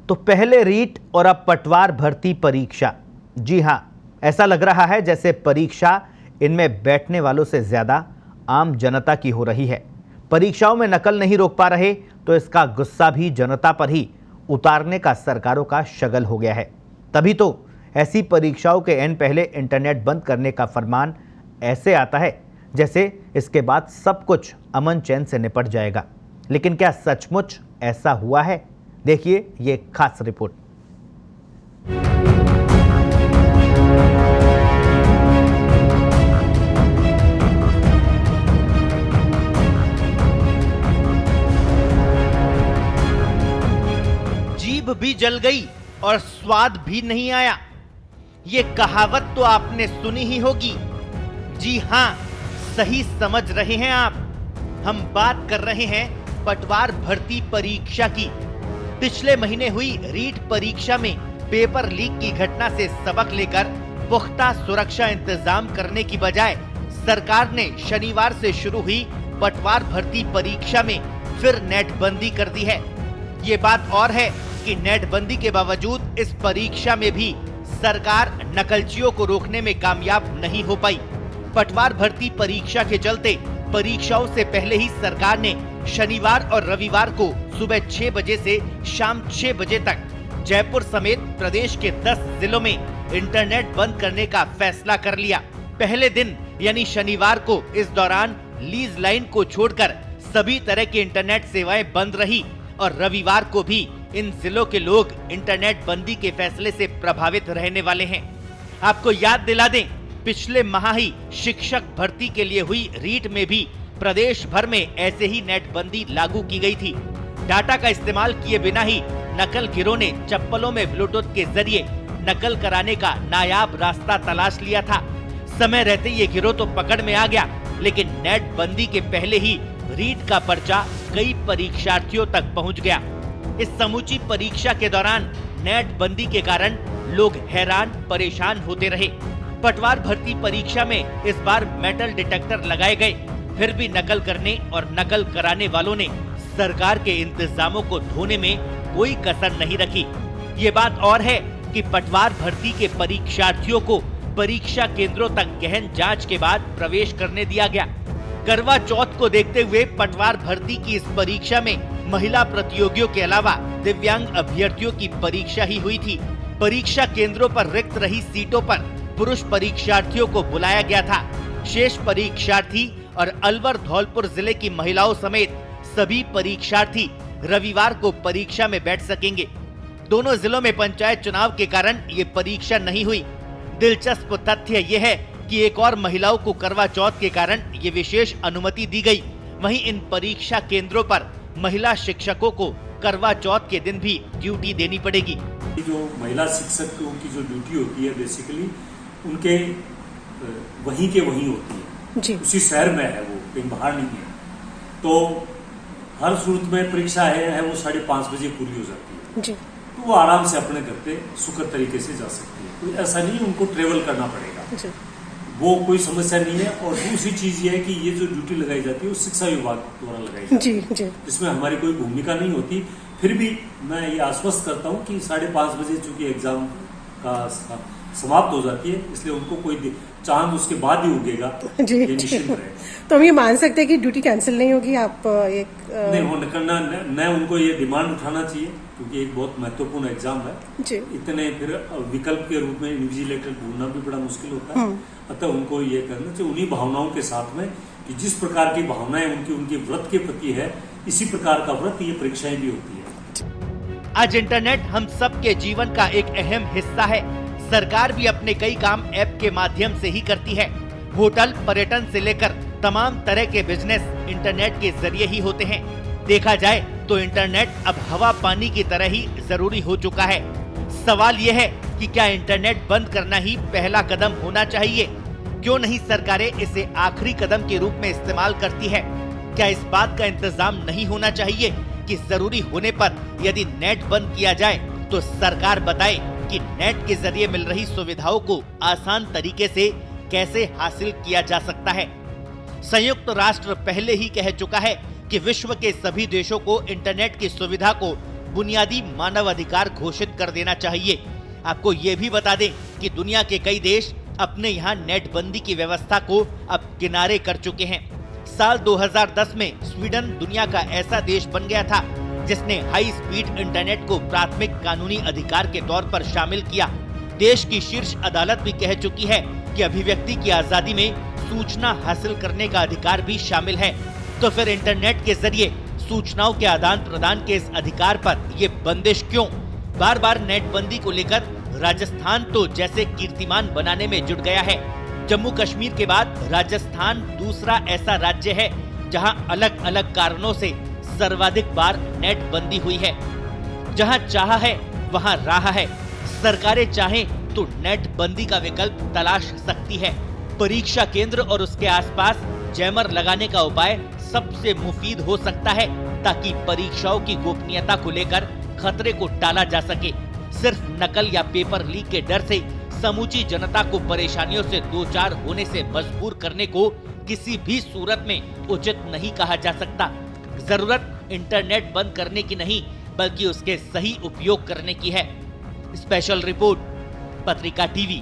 तो पहले रीट और अब पटवार भर्ती परीक्षा। जी हां, ऐसा लग रहा है जैसे परीक्षा इनमें बैठने वालों से ज्यादा आम जनता की हो रही है। परीक्षाओं में नकल नहीं रोक पा रहे तो इसका गुस्सा भी जनता पर ही उतारने का सरकारों का शगल हो गया है। तभी तो ऐसी परीक्षाओं के एन पहले इंटरनेट बंद करने का फरमान ऐसे आता है जैसे इसके बाद सब कुछ अमन चैन से निपट जाएगा। लेकिन क्या सचमुच ऐसा हुआ है? देखिए ये खास रिपोर्ट। जीभ भी जल गई और स्वाद भी नहीं आया। ये कहावत तो आपने सुनी ही होगी। जी हां, सही समझ रहे हैं आप। हम बात कर रहे हैं पटवार भर्ती परीक्षा की। पिछले महीने हुई रीट परीक्षा में पेपर लीक की घटना से सबक लेकर पुख्ता सुरक्षा इंतजाम करने की बजाय सरकार ने शनिवार से शुरू हुई पटवार भर्ती परीक्षा में फिर नेटबंदी कर दी है। ये बात और है कि नेटबंदी के बावजूद इस परीक्षा में भी सरकार नकलचियों को रोकने में कामयाब नहीं हो पाई। पटवार भर्ती परीक्षा के चलते परीक्षाओं से पहले ही सरकार ने शनिवार और रविवार को सुबह 6 बजे से शाम 6 बजे तक जयपुर समेत प्रदेश के 10 जिलों में इंटरनेट बंद करने का फैसला कर लिया। पहले दिन यानी शनिवार को इस दौरान लीज लाइन को छोड़कर सभी तरह की इंटरनेट सेवाएं बंद रही और रविवार को भी इन जिलों के लोग इंटरनेट बंदी के फैसले से प्रभावित रहने वाले हैं। आपको याद दिला दें, पिछले माह ही शिक्षक भर्ती के लिए हुई रीट में भी प्रदेश भर में ऐसे ही नेटबंदी लागू की गई थी। डाटा का इस्तेमाल किए बिना ही नकल गिरोह ने चप्पलों में ब्लूटूथ के जरिए नकल कराने का नायाब रास्ता तलाश लिया था। समय रहते ये गिरोह तो पकड़ में आ गया, लेकिन नेट बंदी के पहले ही रीट का पर्चा कई परीक्षार्थियों तक पहुंच गया। इस समूची परीक्षा के दौरान नेट बंदी के कारण लोग हैरान परेशान होते रहे। पटवार भर्ती परीक्षा में इस बार मेटल डिटेक्टर लगाए गए, फिर भी नकल करने और नकल कराने वालों ने सरकार के इंतजामों को ढोने में कोई कसर नहीं रखी। ये बात और है कि पटवार भर्ती के परीक्षार्थियों को परीक्षा केंद्रों तक गहन जांच के बाद प्रवेश करने दिया गया। करवा चौथ को देखते हुए पटवार भर्ती की इस परीक्षा में महिला प्रतियोगियों के अलावा दिव्यांग अभ्यर्थियों की परीक्षा ही हुई थी। परीक्षा केंद्रों पर रिक्त रही सीटों पर पुरुष परीक्षार्थियों को बुलाया गया था। शेष परीक्षार्थी और अलवर धौलपुर जिले की महिलाओं समेत सभी परीक्षार्थी रविवार को परीक्षा में बैठ सकेंगे। दोनों जिलों में पंचायत चुनाव के कारण ये परीक्षा नहीं हुई। दिलचस्प तथ्य ये है कि एक और महिलाओं को करवा चौथ के कारण ये विशेष अनुमति दी गई। वहीं इन परीक्षा केंद्रों पर महिला शिक्षकों को करवा चौथ के दिन भी ड्यूटी देनी पड़ेगी। जो महिला शिक्षकों की जो ड्यूटी होती है बेसिकली उनके वहीं के वहीं होती है जी। उसी शहर में है, वो कहीं बाहर नहीं है। तो हर सूरत में परीक्षा है वो 5:30 बजे पूरी हो जाती है जी। तो वो आराम से अपने घर पे सुखद तरीके से जा सकती है। तो ऐसा नहीं उनको ट्रेवल करना पड़ेगा जी। वो कोई समस्या नहीं है। और दूसरी चीज ये है कि ये जो ड्यूटी लगाई जाती है वो शिक्षा विभाग द्वारा लगाई जाती है जी। इसमें हमारी कोई भूमिका नहीं होती। फिर भी मैं ये आश्वस्त करता हूँ कि 5:30 बजे चूंकि एग्जाम का समाप्त हो जाती है, इसलिए उनको कोई चांद उसके बाद ही उगेगा जी, ये निश्चित रहे। तो हम ये मान सकते हैं कि ड्यूटी कैंसिल नहीं होगी? आप एक नहीं करना न उनको ये डिमांड उठाना चाहिए, क्योंकि एक बहुत महत्वपूर्ण एग्जाम है जी। इतने फिर विकल्प के रूप में इन्विजिलेटर ढूंढना भी बड़ा मुश्किल होता है। अतः उनको ये करना चाहिए उन्हीं भावनाओं के साथ में कि जिस प्रकार की भावनाएं उनकी व्रत के प्रति है, इसी प्रकार का व्रत ये परीक्षाएं भी होती है। आज इंटरनेट हम सबके जीवन का एक अहम हिस्सा है। सरकार भी अपने कई काम ऐप के माध्यम से ही करती है। होटल, पर्यटन से लेकर तमाम तरह के बिजनेस इंटरनेट के जरिए ही होते हैं। देखा जाए तो इंटरनेट अब हवा पानी की तरह ही जरूरी हो चुका है। सवाल यह है कि क्या इंटरनेट बंद करना ही पहला कदम होना चाहिए? क्यों नहीं सरकारें इसे आखिरी कदम के रूप में इस्तेमाल करती है? क्या इस बात का इंतजाम नहीं होना चाहिए कि जरूरी होने पर यदि नेट बंद किया जाए तो सरकार बताए कि नेट के जरिए मिल रही सुविधाओं को आसान तरीके से कैसे हासिल किया जा सकता है? संयुक्त राष्ट्र पहले ही कह चुका है कि विश्व के सभी देशों को इंटरनेट की सुविधा को बुनियादी मानव अधिकार घोषित कर देना चाहिए। आपको ये भी बता दें कि दुनिया के कई देश अपने यहाँ नेट बंदी की व्यवस्था को अब किनारे कर चुके हैं। साल 2010 में स्वीडन दुनिया का ऐसा देश बन गया था जिसने हाई स्पीड इंटरनेट को प्राथमिक कानूनी अधिकार के तौर पर शामिल किया। देश की शीर्ष अदालत भी कह चुकी है कि अभिव्यक्ति की आजादी में सूचना हासिल करने का अधिकार भी शामिल है। तो फिर इंटरनेट के जरिए सूचनाओं के आदान प्रदान के इस अधिकार पर ये बंदिश क्यों? बार बार नेट बंदी को लेकर राजस्थान तो जैसे कीर्तिमान बनाने में जुट गया है। जम्मू कश्मीर के बाद राजस्थान दूसरा ऐसा राज्य है जहां अलग अलग कारणों से सर्वाधिक बार नेट बंदी हुई है। जहां चाहा है वहां राह है। सरकारें चाहें तो नेट बंदी का विकल्प तलाश सकती है। परीक्षा केंद्र और उसके आसपास जैमर लगाने का उपाय सबसे मुफीद हो सकता है ताकि परीक्षाओं की गोपनीयता को लेकर खतरे को टाला जा सके। सिर्फ नकल या पेपर लीक के डर से समूची जनता को परेशानियों से दो चार होने से मजबूर करने को किसी भी सूरत में उचित नहीं कहा जा सकता। जरूरत इंटरनेट बंद करने की नहीं बल्कि उसके सही उपयोग करने की है। स्पेशल रिपोर्ट, पत्रिका टीवी।